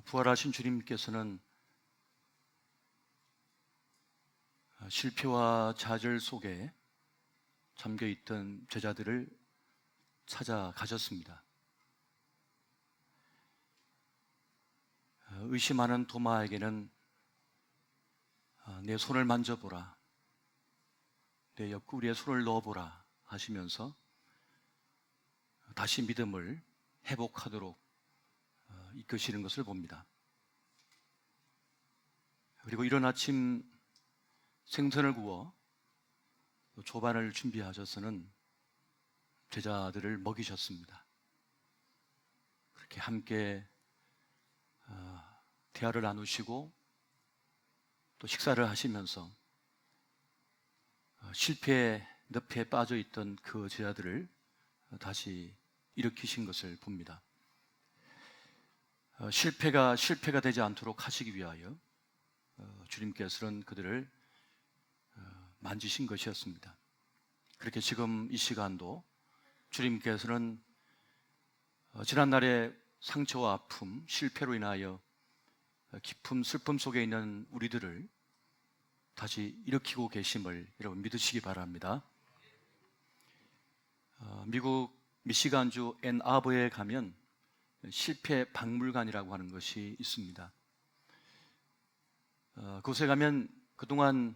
부활하신 주님께서는 실패와 좌절 속에 잠겨있던 제자들을 찾아가셨습니다. 의심하는 도마에게는 내 손을 만져보라, 내 옆구리에 손을 넣어보라 하시면서 다시 믿음을 회복하도록 이끄시는 것을 봅니다. 그리고 이른 아침 생선을 구워 조반을 준비하셔서는 제자들을 먹이셨습니다. 그렇게 함께 대화를 나누시고 또 식사를 하시면서 실패의 늪에 빠져있던 그 제자들을 다시 일으키신 것을 봅니다. 실패가 되지 않도록 하시기 위하여 주님께서는 그들을 만지신 것이었습니다. 그렇게 지금 이 시간도 주님께서는 지난날의 상처와 아픔, 실패로 인하여 깊은 슬픔 속에 있는 우리들을 다시 일으키고 계심을 여러분 믿으시기 바랍니다. 미국 미시간주 앤아버에 가면 실패 박물관이라고 하는 것이 있습니다. 그곳에 가면 그동안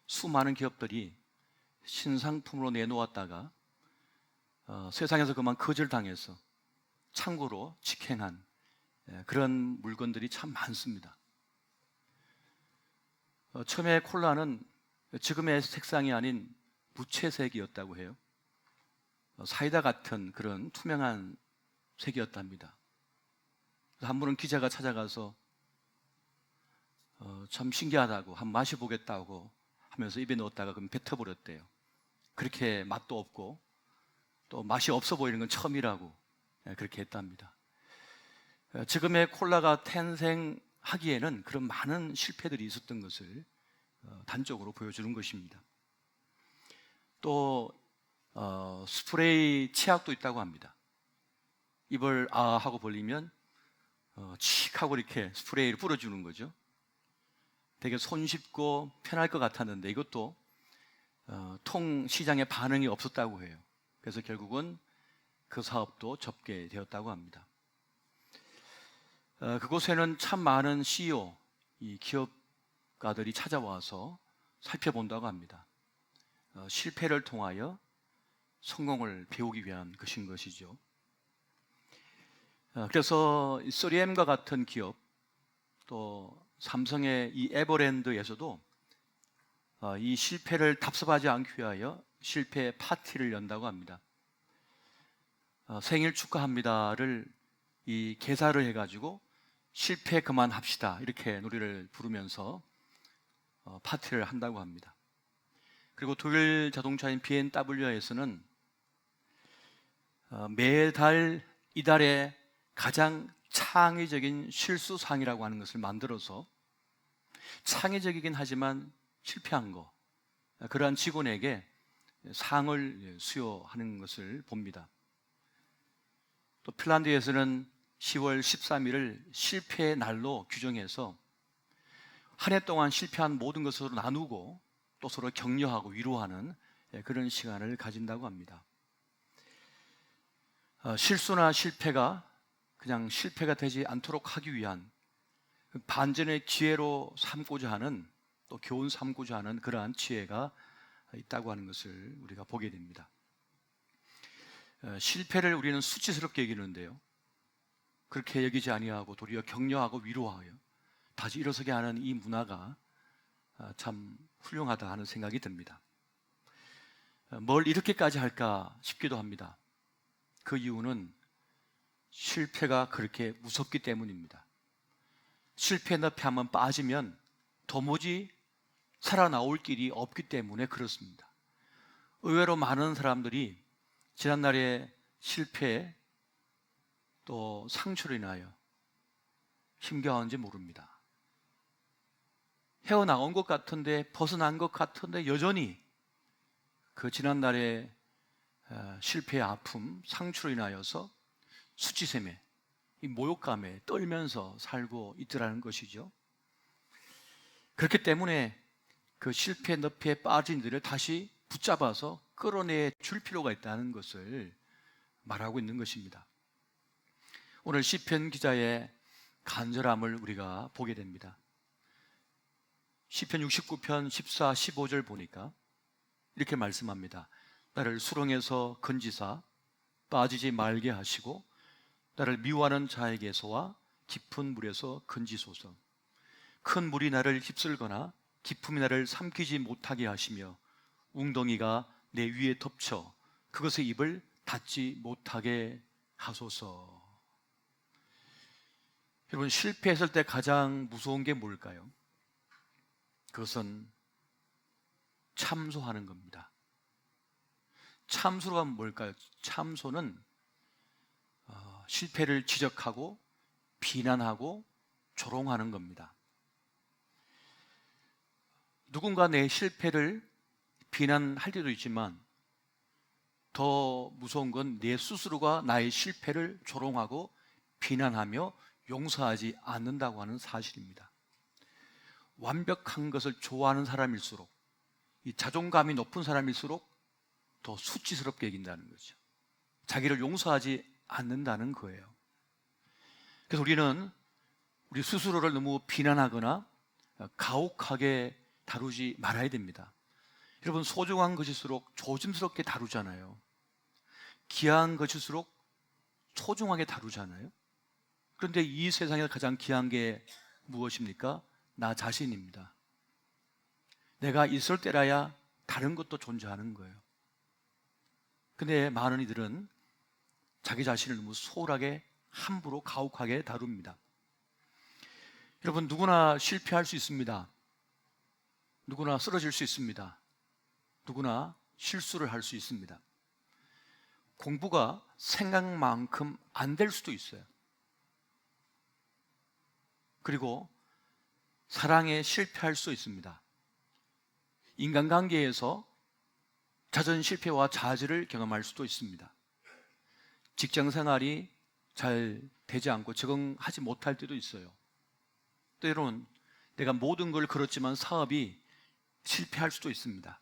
수많은 기업들이 신상품으로 내놓았다가 세상에서 그만 거절당해서 창고로 직행한 그런 물건들이 참 많습니다. 처음에 콜라는 지금의 색상이 아닌 무채색이었다고 해요. 사이다 같은 그런 투명한 색이었답니다. 한 분은 기자가 찾아가서 참 신기하다고 한번 마셔보겠다고 하면서 입에 넣었다가 그럼 뱉어버렸대요. 그렇게 맛도 없고 또 맛이 없어 보이는 건 처음이라고 그렇게 했답니다. 지금의 콜라가 탄생하기에는 그런 많은 실패들이 있었던 것을 단적으로 보여주는 것입니다. 또 스프레이 치약도 있다고 합니다. 입을 아 하고 벌리면 칙 하고 이렇게 스프레이를 뿌려주는 거죠. 되게 손쉽고 편할 것 같았는데 이것도 통 시장에 반응이 없었다고 해요. 그래서 결국은 그 사업도 접게 되었다고 합니다. 그곳에는 참 많은 CEO, 이 기업가들이 찾아와서 살펴본다고 합니다. 실패를 통하여 성공을 배우기 위한 것인 것이죠. 그래서 3M과 같은 기업, 또 삼성의 이 에버랜드에서도 이 실패를 답습하지 않기 위하여 실패 파티를 연다고 합니다. 생일 축하합니다를 이 개사를 해가지고 실패 그만합시다 이렇게 노래를 부르면서 파티를 한다고 합니다. 그리고 독일 자동차인 BMW에서는 매달 이달에 가장 창의적인 실수상이라고 하는 것을 만들어서 창의적이긴 하지만 실패한 거, 그러한 직원에게 상을 수여하는 것을 봅니다. 또 핀란드에서는 10월 13일을 실패의 날로 규정해서 한 해 동안 실패한 모든 것을 나누고 또 서로 격려하고 위로하는 그런 시간을 가진다고 합니다. 실수나 실패가 그냥 실패가 되지 않도록 하기 위한 반전의 기회로 삼고자 하는, 또 교훈 삼고자 하는 그러한 지혜가 있다고 하는 것을 우리가 보게 됩니다. 실패를 우리는 수치스럽게 여기는데요, 그렇게 여기지 아니하고 도리어 격려하고 위로하여 다시 일어서게 하는 이 문화가 참 훌륭하다 하는 생각이 듭니다. 뭘 이렇게까지 할까 싶기도 합니다. 그 이유는 실패가 그렇게 무섭기 때문입니다. 실패 늪에 한번 빠지면 도무지 살아나올 길이 없기 때문에 그렇습니다. 의외로 많은 사람들이 지난날의 실패 또 상처로 인하여 힘겨워하는지 모릅니다. 헤어나온 것 같은데, 벗어난 것 같은데 여전히 그 지난날의 실패의 아픔, 상처로 인하여서 수치샘에 이 모욕감에 떨면서 살고 있더라는 것이죠. 그렇기 때문에 그 실패 늪에 빠진 이들을 다시 붙잡아서 끌어내 줄 필요가 있다는 것을 말하고 있는 것입니다. 오늘 시편 기자의 간절함을 우리가 보게 됩니다. 시편 69편 14, 15절 보니까 이렇게 말씀합니다. 나를 수렁에서 건지사 빠지지 말게 하시고 나를 미워하는 자에게서와 깊은 물에서 건지소서. 큰 물이 나를 휩쓸거나 깊음이 나를 삼키지 못하게 하시며 웅덩이가 내 위에 덮쳐 그것의 입을 닫지 못하게 하소서. 여러분, 실패했을 때 가장 무서운 게 뭘까요? 그것은 참소하는 겁니다. 참소가 뭘까요? 참소는 실패를 지적하고 비난하고 조롱하는 겁니다. 누군가 내 실패를 비난할 때도 있지만 더 무서운 건 내 스스로가 나의 실패를 조롱하고 비난하며 용서하지 않는다고 하는 사실입니다. 완벽한 것을 좋아하는 사람일수록, 이 자존감이 높은 사람일수록 더 수치스럽게 여긴다는 거죠. 자기를 용서하지 않는다는 거예요. 그래서 우리는 우리 스스로를 너무 비난하거나 가혹하게 다루지 말아야 됩니다. 여러분, 소중한 것일수록 조심스럽게 다루잖아요. 귀한 것일수록 소중하게 다루잖아요. 그런데 이 세상에 가장 귀한 게 무엇입니까? 나 자신입니다. 내가 있을 때라야 다른 것도 존재하는 거예요. 근데 많은 이들은 자기 자신을 너무 소홀하게 함부로 가혹하게 다룹니다. 여러분, 누구나 실패할 수 있습니다. 누구나 쓰러질 수 있습니다. 누구나 실수를 할 수 있습니다. 공부가 생각만큼 안 될 수도 있어요. 그리고 사랑에 실패할 수 있습니다. 인간관계에서 잦은 실패와 좌절을 경험할 수도 있습니다. 직장 생활이 잘 되지 않고 적응하지 못할 때도 있어요. 때로는 내가 모든 걸 걸었지만 사업이 실패할 수도 있습니다.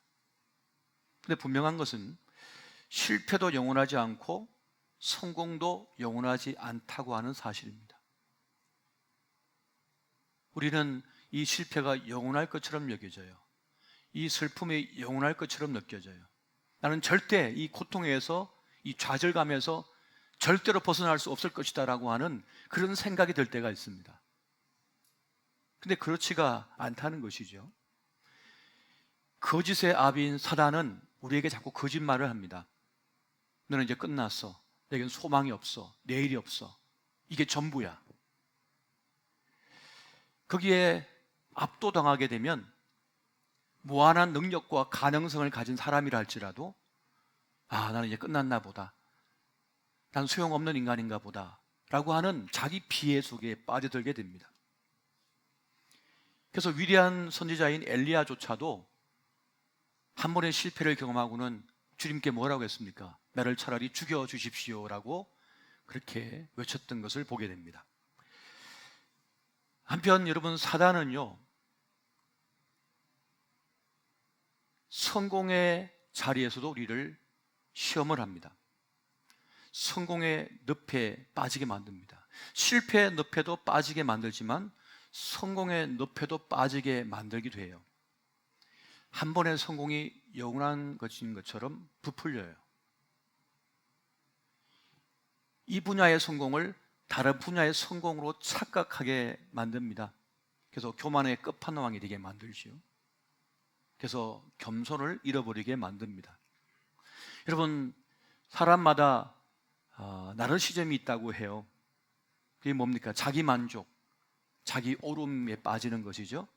근데 분명한 것은 실패도 영원하지 않고 성공도 영원하지 않다고 하는 사실입니다. 우리는 이 실패가 영원할 것처럼 여겨져요. 이 슬픔이 영원할 것처럼 느껴져요. 나는 절대 이 고통에서, 이 좌절감에서 절대로 벗어날 수 없을 것이다 라고 하는 그런 생각이 들 때가 있습니다. 근데 그렇지가 않다는 것이죠. 거짓의 아비인 사단은 우리에게 자꾸 거짓말을 합니다. 너는 이제 끝났어. 내겐 소망이 없어. 내일이 없어. 이게 전부야. 거기에 압도당하게 되면 무한한 능력과 가능성을 가진 사람이라 할지라도 나는 이제 끝났나 보다. 난 소용없는 인간인가 보다 라고 하는 자기 비애 속에 빠져들게 됩니다. 그래서 위대한 선지자인 엘리야조차도 한 번의 실패를 경험하고는 주님께 뭐라고 했습니까? 나를 차라리 죽여주십시오라고 그렇게 외쳤던 것을 보게 됩니다. 한편 여러분, 사단은요, 성공의 자리에서도 우리를 시험을 합니다. 성공의 늪에 빠지게 만듭니다. 실패의 늪에도 빠지게 만들지만 성공의 늪에도 빠지게 만들기도 해요. 한 번의 성공이 영원한 것인 것처럼 부풀려요. 이 분야의 성공을 다른 분야의 성공으로 착각하게 만듭니다. 그래서 교만의 끝판왕이 되게 만들지요. 그래서 겸손을 잃어버리게 만듭니다. 여러분, 사람마다 나르시즘이 있다고 해요. 그게 뭡니까? 자기 만족, 자기 오름에 빠지는 것이죠.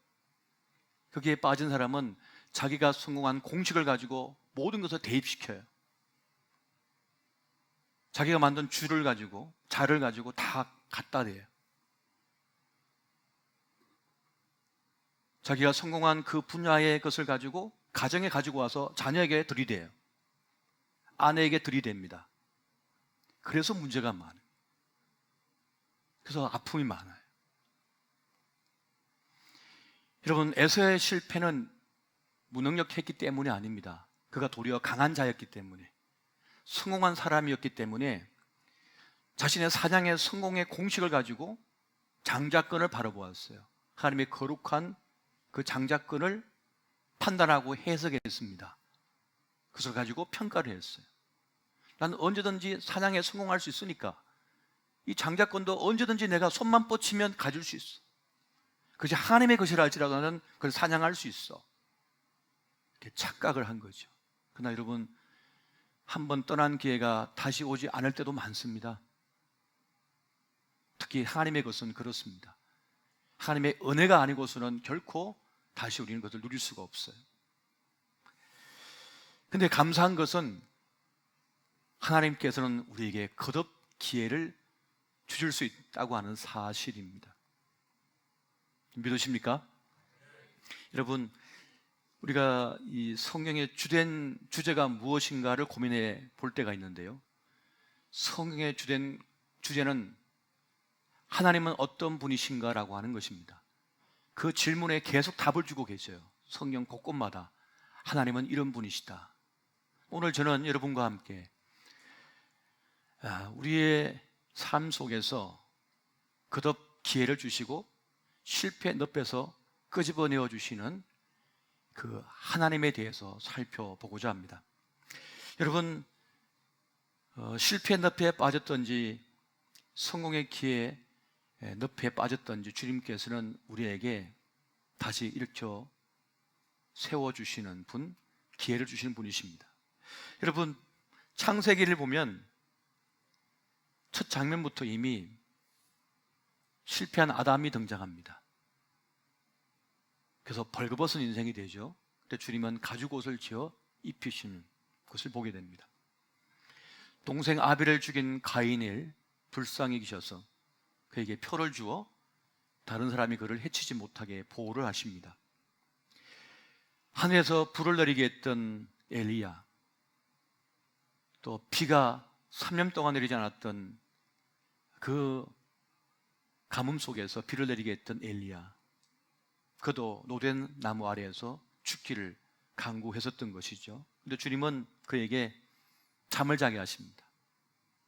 거기에 빠진 사람은 자기가 성공한 공식을 가지고 모든 것을 대입시켜요. 자기가 만든 줄을 가지고, 자를 가지고 다 갖다 대요. 자기가 성공한 그 분야의 것을 가지고 가정에 가지고 와서 자녀에게 들이대요. 아내에게 들이댑니다. 그래서 문제가 많아요. 그래서 아픔이 많아요. 여러분, 에서의 실패는 무능력했기 때문이 아닙니다. 그가 도리어 강한 자였기 때문에, 성공한 사람이었기 때문에 자신의 사냥의 성공의 공식을 가지고 장자권을 바라보았어요. 하나님의 거룩한 그 장자권을 판단하고 해석했습니다. 그것을 가지고 평가를 했어요. 나는 언제든지 사냥에 성공할 수 있으니까 이 장자권도 언제든지 내가 손만 뻗치면 가질 수 있어. 그것이 하나님의 것이라 할지라도 나는 그걸 사냥할 수 있어. 이렇게 착각을 한 거죠. 그러나 여러분, 한 번 떠난 기회가 다시 오지 않을 때도 많습니다. 특히 하나님의 것은 그렇습니다. 하나님의 은혜가 아니고서는 결코 다시 우리는 그것을 누릴 수가 없어요. 근데 감사한 것은 하나님께서는 우리에게 거듭 기회를 주실 수 있다고 하는 사실입니다. 믿으십니까? 여러분, 우리가 이 성경의 주된 주제가 무엇인가를 고민해 볼 때가 있는데요, 성경의 주된 주제는 하나님은 어떤 분이신가라고 하는 것입니다. 그 질문에 계속 답을 주고 계셔요. 성경 곳곳마다 하나님은 이런 분이시다. 오늘 저는 여러분과 함께 우리의 삶 속에서 거듭 기회를 주시고 실패 늪에서 끄집어내어 주시는 그 하나님에 대해서 살펴보고자 합니다. 여러분, 실패 늪에 빠졌던지 성공의 기회 늪에 빠졌던지 주님께서는 우리에게 다시 일으켜 세워주시는 분, 기회를 주시는 분이십니다. 여러분, 창세기를 보면 첫 장면부터 이미 실패한 아담이 등장합니다. 그래서 벌거벗은 인생이 되죠. 그때 주님은 가죽옷을 지어 입히시는 것을 보게 됩니다. 동생 아벨을 죽인 가인을 불쌍히 여기셔서 그에게 표를 주어 다른 사람이 그를 해치지 못하게 보호를 하십니다. 하늘에서 불을 내리게 했던 엘리야, 또 비가 3년 동안 내리지 않았던 그 가뭄 속에서 비를 내리게 했던 엘리야, 그도 노된 나무 아래에서 죽기를 간구했었던 것이죠. 그런데 주님은 그에게 잠을 자게 하십니다.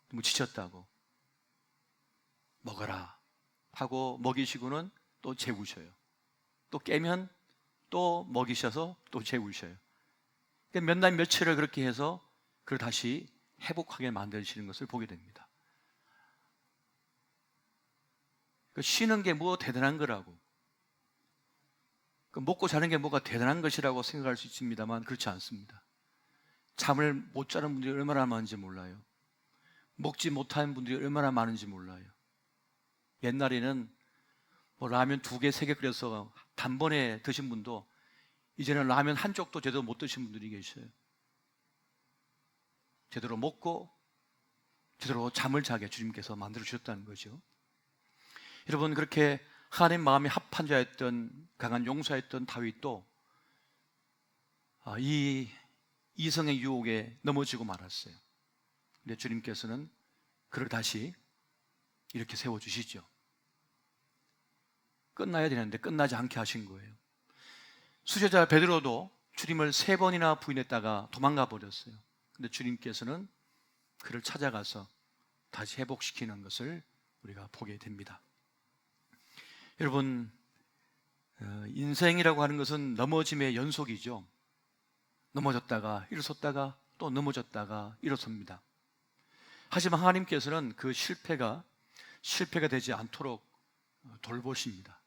너무 지쳤다고. 먹어라 하고 먹이시고는 또 재우셔요. 또 깨면 또 먹이셔서 또 재우셔요. 몇 날 며칠을 그렇게 해서 그걸 다시 회복하게 만드시는 것을 보게 됩니다. 쉬는 게 뭐 대단한 거라고, 먹고 자는 게 뭐가 대단한 것이라고 생각할 수 있습니다만 그렇지 않습니다. 잠을 못 자는 분들이 얼마나 많은지 몰라요. 먹지 못하는 분들이 얼마나 많은지 몰라요. 옛날에는 뭐 라면 2개, 3개 끓여서 단번에 드신 분도 이제는 라면 한 쪽도 제대로 못 드신 분들이 계셔요. 제대로 먹고 제대로 잠을 자게 주님께서 만들어 주셨다는 거죠. 여러분, 그렇게 하나님 마음이 합한 자였던, 강한 용사였던 다윗도 이 이성의 유혹에 넘어지고 말았어요. 근데 주님께서는 그를 다시 이렇게 세워주시죠. 끝나야 되는데 끝나지 않게 하신 거예요. 수제자 베드로도 주님을 3번이나 부인했다가 도망가 버렸어요. 근데 주님께서는 그를 찾아가서 다시 회복시키는 것을 우리가 보게 됩니다. 여러분, 인생이라고 하는 것은 넘어짐의 연속이죠. 넘어졌다가 일어섰다가 또 넘어졌다가 일어섭니다. 하지만 하나님께서는 그 실패가 되지 않도록 돌보십니다.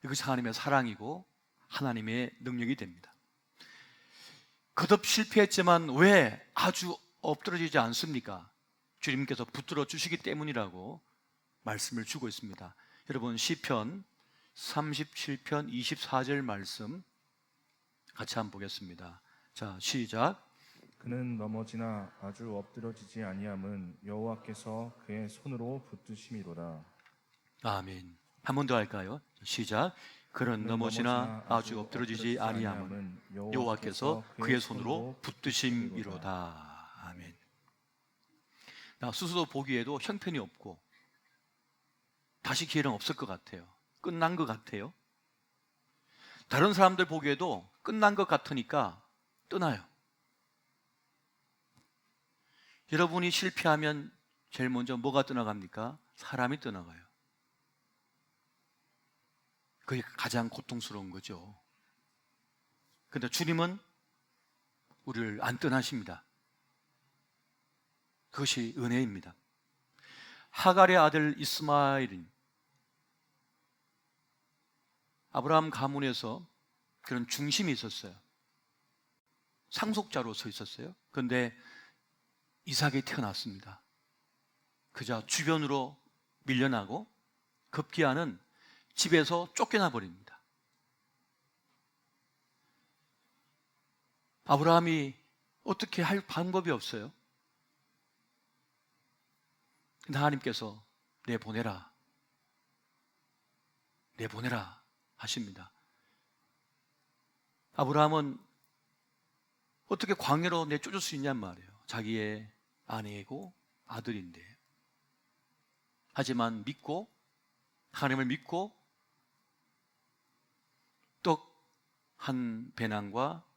이것이 하나님의 사랑이고 하나님의 능력이 됩니다. 거듭 실패했지만 왜 아주 엎드러지지 않습니까? 주님께서 붙들어 주시기 때문이라고 말씀을 주고 있습니다. 여러분, 시편 37편 24절 말씀 같이 한번 보겠습니다. 자, 시작. 그는 넘어지나 아주 엎드러지지 아니함은 여호와께서 그의 손으로 붙드심이로다. 아멘. 한 번 더 할까요? 시작. 그는 넘어지나 아주 엎드러지지 아니함은 여호와께서 그의 손으로 붙드심이로다. 아멘. 나 스스로 보기에도 형편이 없고 다시 기회는 없을 것 같아요. 끝난 것 같아요. 다른 사람들 보기에도 끝난 것 같으니까 떠나요. 여러분이 실패하면 제일 먼저 뭐가 떠나갑니까? 사람이 떠나가요. 그게 가장 고통스러운 거죠. 그런데 주님은 우리를 안 떠나십니다. 그것이 은혜입니다. 하갈의 아들 이스마엘은 아브라함 가문에서 그런 중심이 있었어요. 상속자로 서 있었어요. 그런데 이삭이 태어났습니다. 그저 주변으로 밀려나고 급기야는 집에서 쫓겨나 버립니다. 아브라함이 어떻게 할 방법이 없어요. 하나님께서 내보내라 하십니다. 아브라함은 어떻게 광야로 내쫓을 수 있냔 말이에요. 자기의 아내이고 아들인데. 하지만 하나님을 믿고 떡 한 배낭과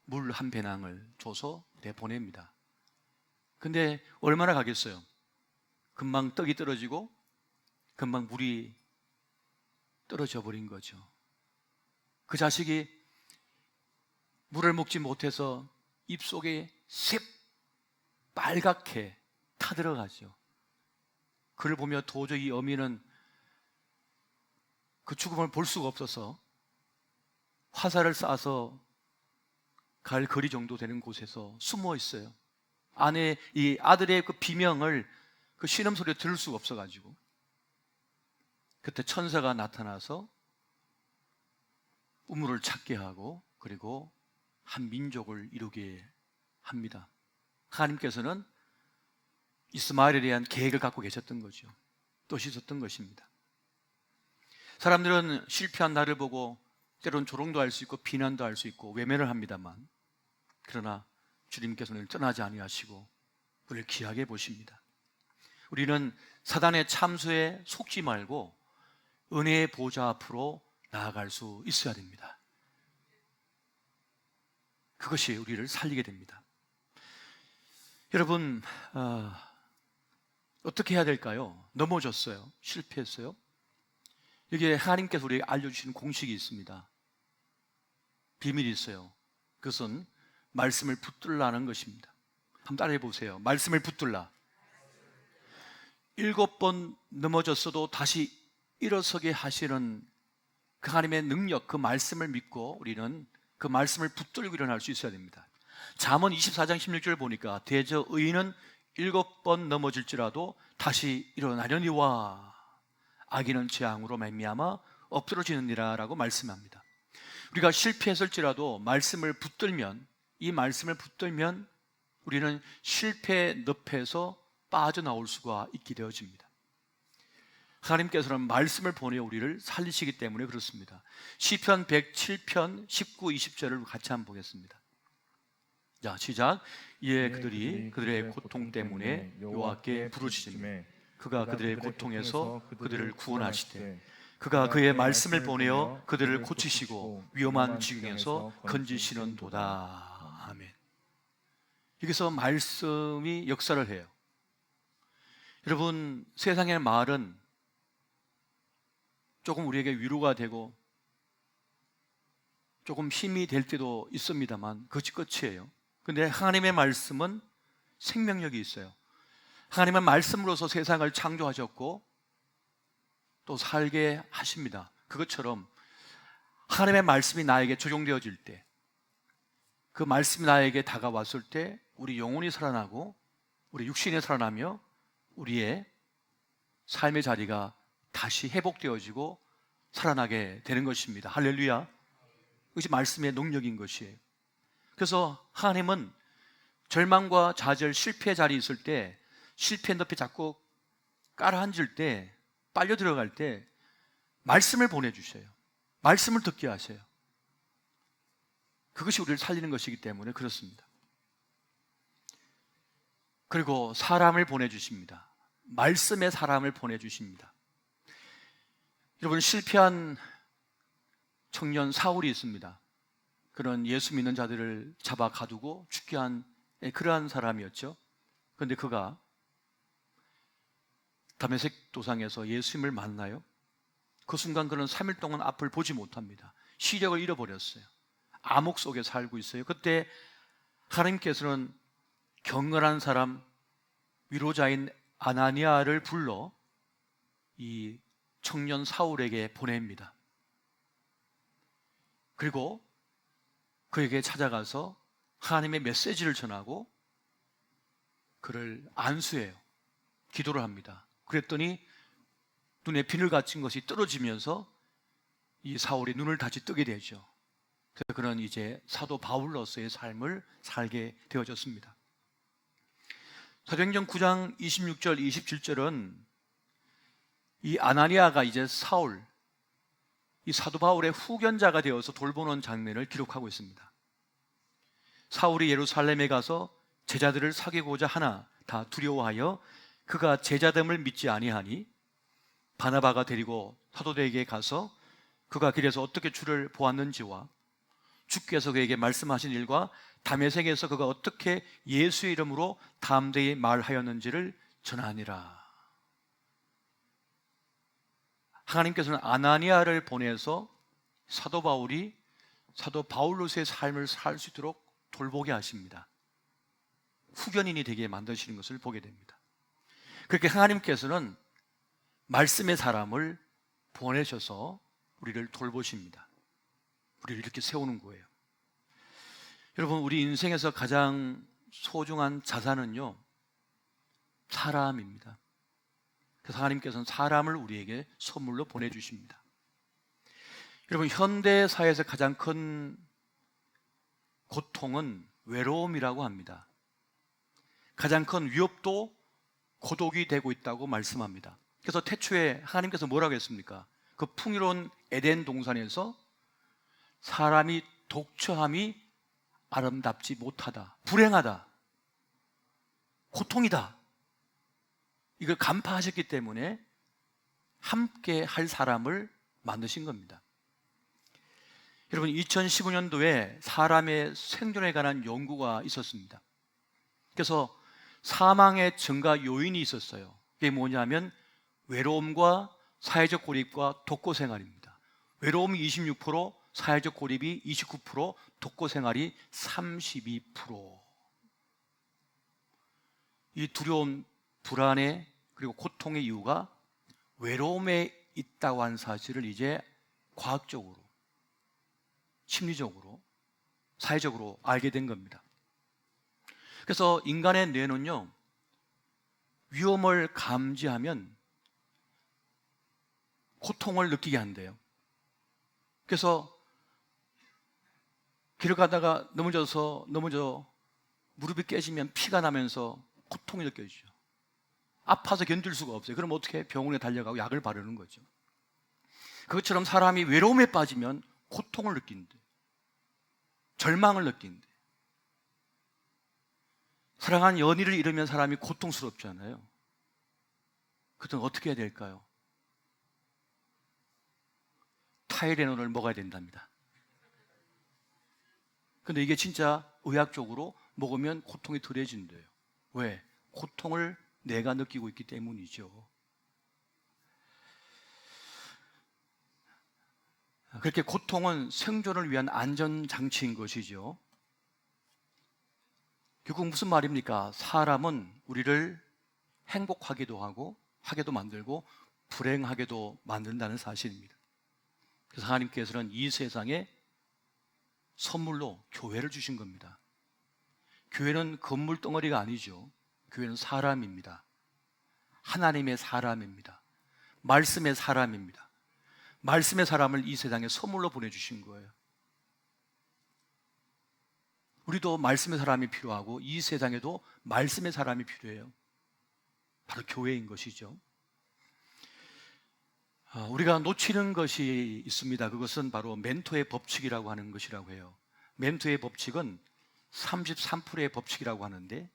물 한 배낭을 줘서 내보냅니다. 근데 얼마나 가겠어요? 금방 떡이 떨어지고 금방 물이 떨어져 버린 거죠. 그 자식이 물을 먹지 못해서 입속에 새빨갛게 타들어가죠. 그를 보며 도저히 이 어미는 그 죽음을 볼 수가 없어서 화살을 쏴서 갈 거리 정도 되는 곳에서 숨어 있어요. 이 아들의 그 비명을, 그 신음소리를 들을 수가 없어가지고. 그때 천사가 나타나서 우물을 찾게 하고, 그리고 한 민족을 이루게 합니다. 하나님께서는 이스마엘에 대한 계획을 갖고 계셨던 거죠. 뜻이 있었던 것입니다. 사람들은 실패한 나를 보고 때로는 조롱도 할 수 있고 비난도 할 수 있고 외면을 합니다만, 그러나 주님께서는 떠나지 아니하시고 우리를 귀하게 보십니다. 우리는 사단의 참수에 속지 말고 은혜의 보좌 앞으로 나아갈 수 있어야 됩니다. 그것이 우리를 살리게 됩니다. 여러분, 어떻게 해야 될까요? 넘어졌어요. 실패했어요. 여기에 하나님께서 우리에게 알려주시는 공식이 있습니다. 비밀이 있어요. 그것은 말씀을 붙들라는 것입니다. 한번 따라해 보세요. 말씀을 붙들라. 7번 넘어졌어도 다시 일어서게 하시는 그 하나님의 능력, 그 말씀을 믿고 우리는 그 말씀을 붙들고 일어날 수 있어야 됩니다. 잠언 24장 16절 보니까 대저 의인은 7번 넘어질지라도 다시 일어나려니와 악인은 재앙으로 말미암아 엎드러지느니라 라고 말씀합니다. 우리가 실패했을지라도 말씀을 붙들면, 이 말씀을 붙들면 우리는 실패의 늪에서 빠져나올 수가 있게 되어집니다. 하나님께서는 말씀을 보내어 우리를 살리시기 때문에 그렇습니다. 시편 107편 19, 20절을 같이 한번 보겠습니다. 자, 시작. 이에 그들이 그들의 고통 때문에 여호와께 부르짖으며 그가 그들의 고통에서 그들을 구원하시되 그가 그의 말씀을 보내어 그들을 고치시고 위험한 지경에서 건지시는도다. 아멘. 여기서 말씀이 역사를 해요. 여러분, 세상의 말은 조금 우리에게 위로가 되고 조금 힘이 될 때도 있습니다만 그것이 끝이에요. 그런데 하나님의 말씀은 생명력이 있어요. 하나님은 말씀으로서 세상을 창조하셨고 또 살게 하십니다. 그것처럼 하나님의 말씀이 나에게 적용되어질 때, 그 말씀이 나에게 다가왔을 때 우리 영혼이 살아나고 우리 육신이 살아나며 우리의 삶의 자리가 다시 회복되어지고 살아나게 되는 것입니다. 할렐루야. 그것이 말씀의 능력인 것이에요. 그래서 하나님은 절망과 좌절, 실패의 자리에 있을 때, 실패 늪에 자꾸 깔아앉을 때, 빨려 들어갈 때 말씀을 보내주셔요. 말씀을 듣게 하세요. 그것이 우리를 살리는 것이기 때문에 그렇습니다. 그리고 사람을 보내주십니다. 말씀의 사람을 보내주십니다. 여러분, 실패한 청년 사울이 있습니다. 그런 예수 믿는 자들을 잡아 가두고 죽게 한 그러한 사람이었죠. 그런데 그가 다메섹 도상에서 예수님을 만나요. 그 순간 그는 3일 동안 앞을 보지 못합니다. 시력을 잃어버렸어요. 암흑 속에 살고 있어요. 그때 하나님께서는 경건한 사람, 위로자인 아나니아를 불러 이 청년 사울에게 보냅니다. 그리고 그에게 찾아가서 하나님의 메시지를 전하고 그를 안수해요. 기도를 합니다. 그랬더니 눈에 비늘 갇힌 것이 떨어지면서 이 사울이 눈을 다시 뜨게 되죠. 그래서 그는 이제 사도 바울로서의 삶을 살게 되어졌습니다. 사도행전 9장 26절 27절은 이 아나니아가 이제 사울, 이 사도 바울의 후견자가 되어서 돌보는 장면을 기록하고 있습니다. 사울이 예루살렘에 가서 제자들을 사귀고자 하나 다 두려워하여 그가 제자됨을 믿지 아니하니 바나바가 데리고 사도들에게 가서 그가 길에서 어떻게 주를 보았는지와 주께서 그에게 말씀하신 일과 다메섹에서 그가 어떻게 예수의 이름으로 담대히 말하였는지를 전하니라. 하나님께서는 아나니아를 보내서 사도 바울이 사도 바울로서의 삶을 살 수 있도록 돌보게 하십니다. 후견인이 되게 만드시는 것을 보게 됩니다. 그렇게 하나님께서는 말씀의 사람을 보내셔서 우리를 돌보십니다. 우리를 이렇게 세우는 거예요. 여러분, 우리 인생에서 가장 소중한 자산은요, 사람입니다. 그래서 하나님께서는 사람을 우리에게 선물로 보내주십니다. 여러분, 현대 사회에서 가장 큰 고통은 외로움이라고 합니다. 가장 큰 위협도 고독이 되고 있다고 말씀합니다. 그래서 태초에 하나님께서 뭐라고 했습니까? 그 풍요로운 에덴 동산에서 사람이 독처함이 아름답지 못하다, 불행하다, 고통이다, 이걸 간파하셨기 때문에 함께 할 사람을 만드신 겁니다. 여러분, 2015년도에 사람의 생존에 관한 연구가 있었습니다. 그래서 사망의 증가 요인이 있었어요. 그게 뭐냐면 외로움과 사회적 고립과 독거 생활입니다. 외로움이 26%, 사회적 고립이 29%, 독거 생활이 32%. 이 두려움, 불안해, 그리고 고통의 이유가 외로움에 있다고 하는 사실을 이제 과학적으로, 심리적으로, 사회적으로 알게 된 겁니다. 그래서 인간의 뇌는요, 위험을 감지하면 고통을 느끼게 한대요. 그래서 길을 가다가 넘어져 무릎이 깨지면 피가 나면서 고통이 느껴지죠. 아파서 견딜 수가 없어요. 그럼 어떻게 병원에 달려가고 약을 바르는 거죠. 그것처럼 사람이 외로움에 빠지면 고통을 느낀대. 절망을 느낀대. 사랑하는 연인을 잃으면 사람이 고통스럽잖아요. 그때는 어떻게 해야 될까요? 타이레놀을 먹어야 된답니다. 근데 이게 진짜 의학적으로 먹으면 고통이 덜해진대요. 왜? 고통을 내가 느끼고 있기 때문이죠. 그렇게 고통은 생존을 위한 안전장치인 것이죠. 결국 무슨 말입니까? 사람은 우리를 행복하게도 하고 하게도 만들고 불행하게도 만든다는 사실입니다. 그래서 하나님께서는 이 세상에 선물로 교회를 주신 겁니다. 교회는 건물 덩어리가 아니죠. 교회는 사람입니다. 하나님의 사람입니다. 말씀의 사람입니다. 말씀의 사람을 이 세상에 선물로 보내주신 거예요. 우리도 말씀의 사람이 필요하고 이 세상에도 말씀의 사람이 필요해요. 바로 교회인 것이죠. 우리가 놓치는 것이 있습니다. 그것은 바로 멘토의 법칙이라고 하는 것이라고 해요. 멘토의 법칙은 33%의 법칙이라고 하는데,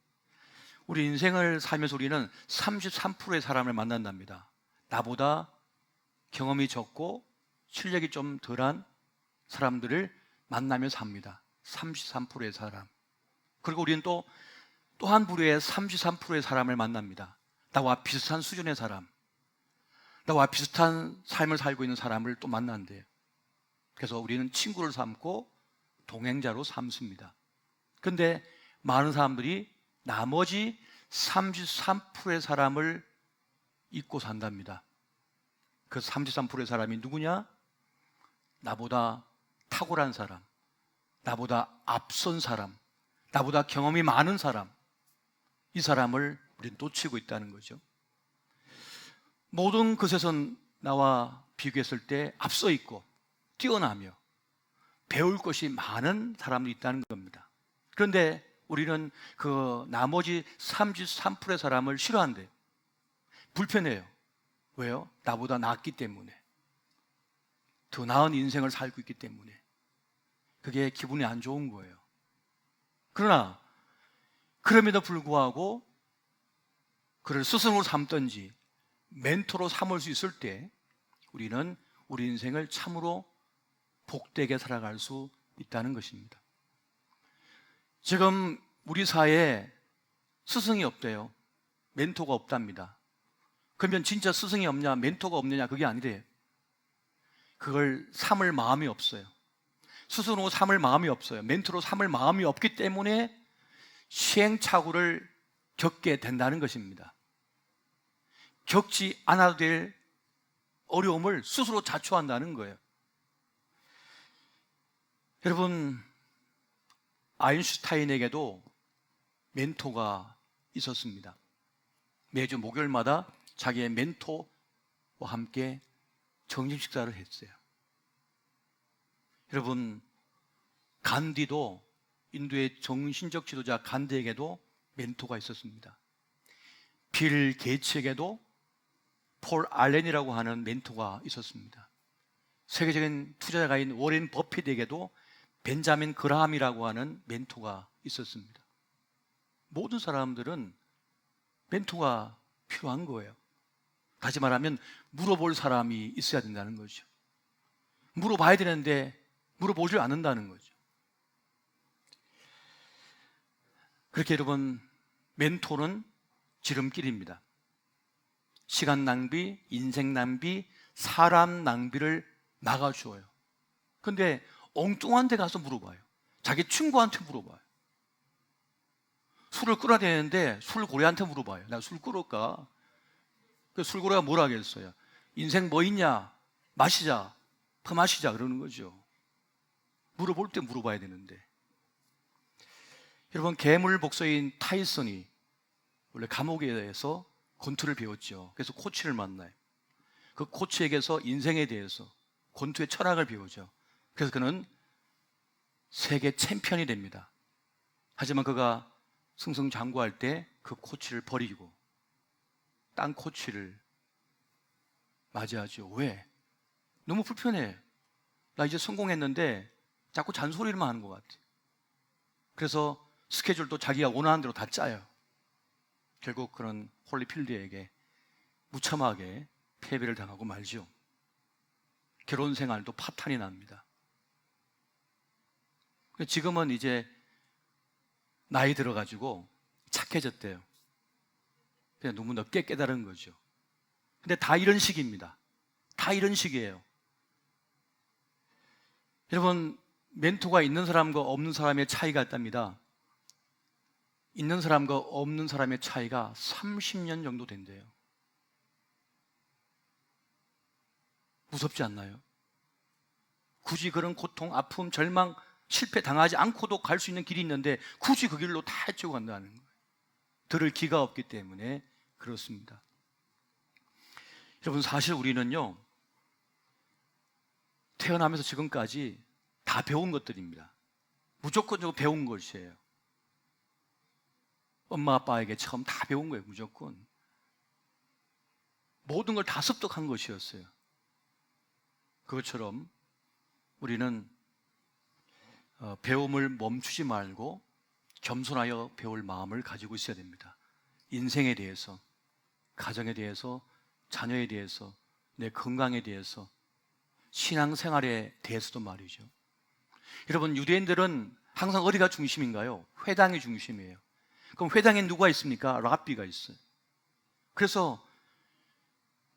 우리 인생을 살면서 우리는 33%의 사람을 만난답니다. 나보다 경험이 적고 실력이 좀 덜한 사람들을 만나며 삽니다. 33%의 사람. 그리고 우리는 또 한 부류의 33%의 사람을 만납니다. 나와 비슷한 수준의 사람, 나와 비슷한 삶을 살고 있는 사람을 또 만난대요. 그래서 우리는 친구를 삼고 동행자로 삼습니다. 그런데 많은 사람들이 나머지 33%의 사람을 잊고 산답니다. 그 33%의 사람이 누구냐? 나보다 탁월한 사람, 나보다 앞선 사람, 나보다 경험이 많은 사람, 이 사람을 우리는 놓치고 있다는 거죠. 모든 것에선 나와 비교했을 때 앞서 있고 뛰어나며 배울 것이 많은 사람이 있다는 겁니다. 그런데 우리는 그 나머지 33%의 사람을 싫어한대요. 불편해요. 왜요? 나보다 낫기 때문에, 더 나은 인생을 살고 있기 때문에 그게 기분이 안 좋은 거예요. 그러나 그럼에도 불구하고 그를 스승으로 삼든지 멘토로 삼을 수 있을 때 우리는 우리 인생을 참으로 복되게 살아갈 수 있다는 것입니다. 지금 우리 사회에 스승이 없대요. 멘토가 없답니다. 그러면 진짜 스승이 없냐, 멘토가 없느냐, 그게 아니래요. 그걸 삼을 마음이 없어요. 스승으로 삼을 마음이 없어요. 멘토로 삼을 마음이 없기 때문에 시행착오를 겪게 된다는 것입니다. 겪지 않아도 될 어려움을 스스로 자초한다는 거예요. 여러분, 아인슈타인에게도 멘토가 있었습니다. 매주 목요일마다 자기의 멘토와 함께 점심 식사를 했어요. 여러분, 간디도, 인도의 정신적 지도자 간디에게도 멘토가 있었습니다. 빌 게이츠에게도 폴 알렌이라고 하는 멘토가 있었습니다. 세계적인 투자자가인 워렌 버핏에게도 벤자민 그라함이라고 하는 멘토가 있었습니다. 모든 사람들은 멘토가 필요한 거예요. 다시 말하면 물어볼 사람이 있어야 된다는 거죠. 물어봐야 되는데 물어보질 않는다는 거죠. 그렇게 여러분, 멘토는 지름길입니다. 시간 낭비, 인생 낭비, 사람 낭비를 막아주어요. 근데 엉뚱한 데 가서 물어봐요. 자기 친구한테 물어봐요. 술을 끓여야 되는데 술고래한테 물어봐요. 나 술 끓을까? 그 술고래가 뭐라 하겠어요? 인생 뭐 있냐? 마시자. 더 마시자. 그러는 거죠. 물어볼 때 물어봐야 되는데. 여러분, 괴물 복서인 타이슨이 원래 감옥에서 권투를 배웠죠. 그래서 코치를 만나요. 그 코치에게서 인생에 대해서, 권투의 철학을 배우죠. 그래서 그는 세계 챔피언이 됩니다. 하지만 그가 승승장구할 때 그 코치를 버리고 딴 코치를 맞이하죠. 왜? 너무 불편해. 나 이제 성공했는데 자꾸 잔소리만 하는 것 같아. 그래서 스케줄도 자기가 원하는 대로 다 짜요. 결국 그런 홀리필드에게 무참하게 패배를 당하고 말죠. 결혼 생활도 파탄이 납니다. 지금은 이제 나이 들어가지고 착해졌대요. 그냥 너무 늦게 깨달은 거죠. 근데 다 이런 식입니다. 다 이런 식이에요. 여러분, 멘토가 있는 사람과 없는 사람의 차이가 있답니다. 있는 사람과 없는 사람의 차이가 30년 정도 된대요. 무섭지 않나요? 굳이 그런 고통, 아픔, 절망, 실패 당하지 않고도 갈 수 있는 길이 있는데 굳이 그 길로 다 헤치고 간다는 거예요. 들을 기가 없기 때문에 그렇습니다. 여러분, 사실 우리는요, 태어나면서 지금까지 다 배운 것들입니다. 무조건적으로 배운 것이에요. 엄마 아빠에게 처음 다 배운 거예요. 무조건 모든 걸 다 습득한 것이었어요. 그것처럼 우리는 배움을 멈추지 말고 겸손하여 배울 마음을 가지고 있어야 됩니다. 인생에 대해서, 가정에 대해서, 자녀에 대해서, 내 건강에 대해서, 신앙생활에 대해서도 말이죠. 여러분, 유대인들은 항상 어디가 중심인가요? 회당이 중심이에요. 그럼 회당에 누가 있습니까? 랍비가 있어요. 그래서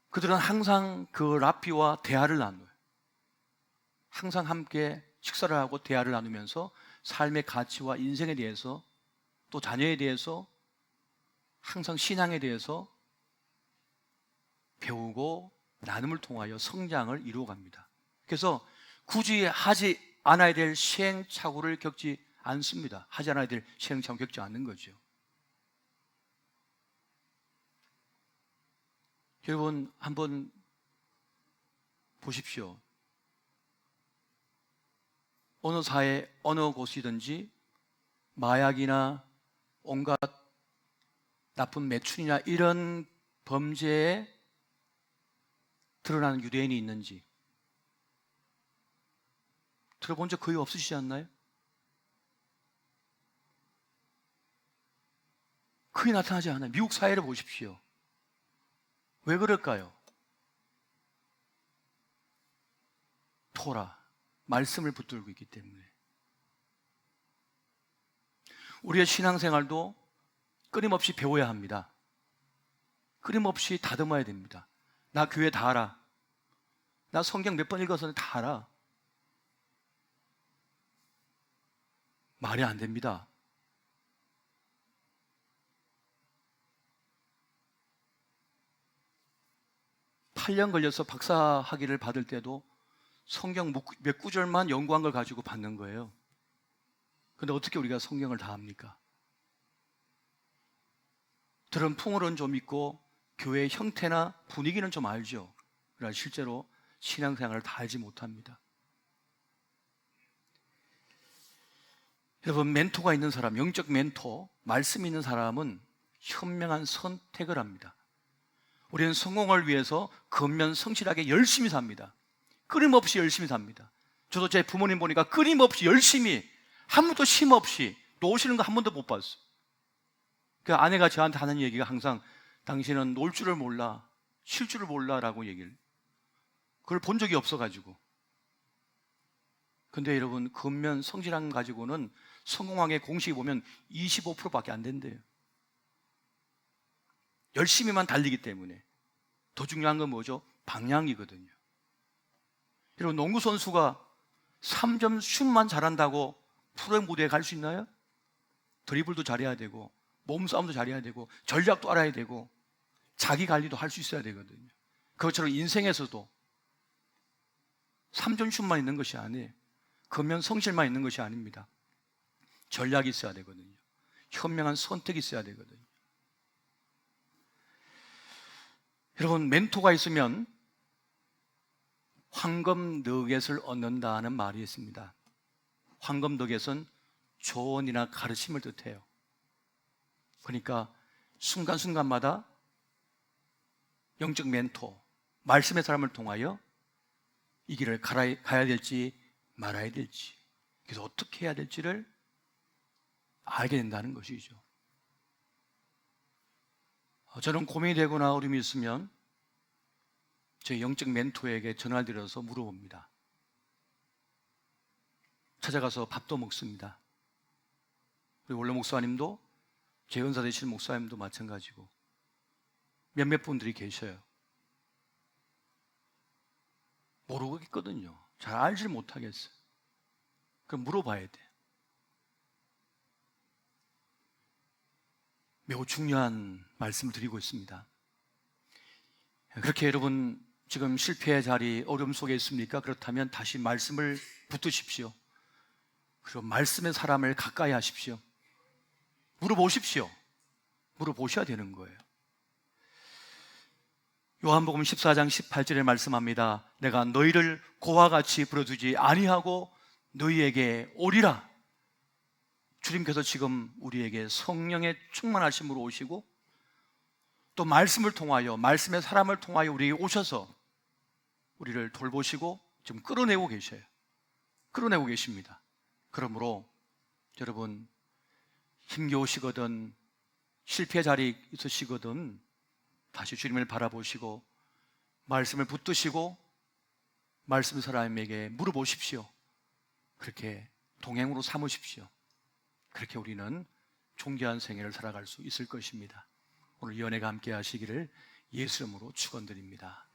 그들은 항상 그 랍비와 대화를 나눠요. 항상 함께 식사를 하고 대화를 나누면서 삶의 가치와 인생에 대해서, 또 자녀에 대해서, 항상 신앙에 대해서 배우고 나눔을 통하여 성장을 이루어갑니다. 그래서 굳이 하지 않아야 될 시행착오를 겪지 않습니다. 하지 않아야 될 시행착오 겪지 않는 거죠. 여러분, 한번 보십시오. 어느 사회, 어느 곳이든지 마약이나 온갖 나쁜 매춘이나 이런 범죄에 드러나는 유대인이 있는지 들어본 적 거의 없으시지 않나요? 거의 나타나지 않아요. 미국 사회를 보십시오. 왜 그럴까요? 토라, 말씀을 붙들고 있기 때문에. 우리의 신앙생활도 끊임없이 배워야 합니다. 끊임없이 다듬어야 됩니다. 나 교회 다 알아. 나 성경 몇 번 읽어서 다 알아. 말이 안 됩니다. 팔 년 걸려서 박사 학위를 받을 때도 성경 몇 구절만 연구한 걸 가지고 받는 거예요. 근데 어떻게 우리가 성경을 다 합니까? 들은 풍어는 좀 있고 교회의 형태나 분위기는 좀 알죠. 그러나 실제로 신앙생활을 다 알지 못합니다. 여러분, 멘토가 있는 사람, 영적 멘토, 말씀 있는 사람은 현명한 선택을 합니다. 우리는 성공을 위해서 근면 성실하게 열심히 삽니다. 끊임없이 열심히 삽니다. 저도 제 부모님 보니까 끊임없이 열심히, 한 번도 쉼 없이 노시는 거 한 번도 못 봤어요. 그 아내가 저한테 하는 얘기가 항상 당신은 놀 줄을 몰라, 쉴 줄을 몰라 라고 얘기를. 그걸 본 적이 없어가지고. 근데 여러분, 근면 성실함 가지고는 성공학의 공식이 보면 25%밖에 안 된대요. 열심히만 달리기 때문에. 더 중요한 건 뭐죠? 방향이거든요. 여러분, 농구 선수가 3점 슛만 잘한다고 프로의 무대에 갈 수 있나요? 드리블도 잘해야 되고, 몸싸움도 잘해야 되고, 전략도 알아야 되고, 자기 관리도 할 수 있어야 되거든요. 그것처럼 인생에서도 3점 슛만 있는 것이 아니에요. 근면 성실만 있는 것이 아닙니다. 전략이 있어야 되거든요. 현명한 선택이 있어야 되거든요. 여러분, 멘토가 있으면 황금 너겟을 얻는다는 말이 있습니다. 황금 너겟은 조언이나 가르침을 뜻해요. 그러니까 순간순간마다 영적 멘토, 말씀의 사람을 통하여 이 길을 가야 될지 말아야 될지, 그래서 어떻게 해야 될지를 알게 된다는 것이죠. 저는 고민이 되거나 어려움이 있으면 제 영적 멘토에게 전화를 드려서 물어봅니다. 찾아가서 밥도 먹습니다. 그리고 원래 목사님도, 제 은사 되시는 목사님도 마찬가지고 몇몇 분들이 계셔요. 모르겠거든요. 잘 알질 못하겠어요. 그럼 물어봐야 돼. 매우 중요한 말씀을 드리고 있습니다. 그렇게 여러분 지금 실패의 자리, 어려움 속에 있습니까? 그렇다면 다시 말씀을 붙드십시오. 그리고 말씀의 사람을 가까이 하십시오. 물어보십시오. 물어보셔야 되는 거예요. 요한복음 14장 18절에 말씀합니다. 내가 너희를 고와 같이 부르두지 아니하고 너희에게 오리라. 주님께서 지금 우리에게 성령의 충만하심으로 오시고 또 말씀을 통하여, 말씀의 사람을 통하여 우리에게 오셔서 우리를 돌보시고 지금 끌어내고 계셔요. 끌어내고 계십니다. 그러므로 여러분, 힘겨우시거든, 실패 자리에 있으시거든 다시 주님을 바라보시고 말씀을 붙드시고 말씀 사람에게 물어보십시오. 그렇게 동행으로 삼으십시오. 그렇게 우리는 존귀한 생애를 살아갈 수 있을 것입니다. 오늘 이 은혜가 함께 하시기를 예수 이름으로 축원드립니다.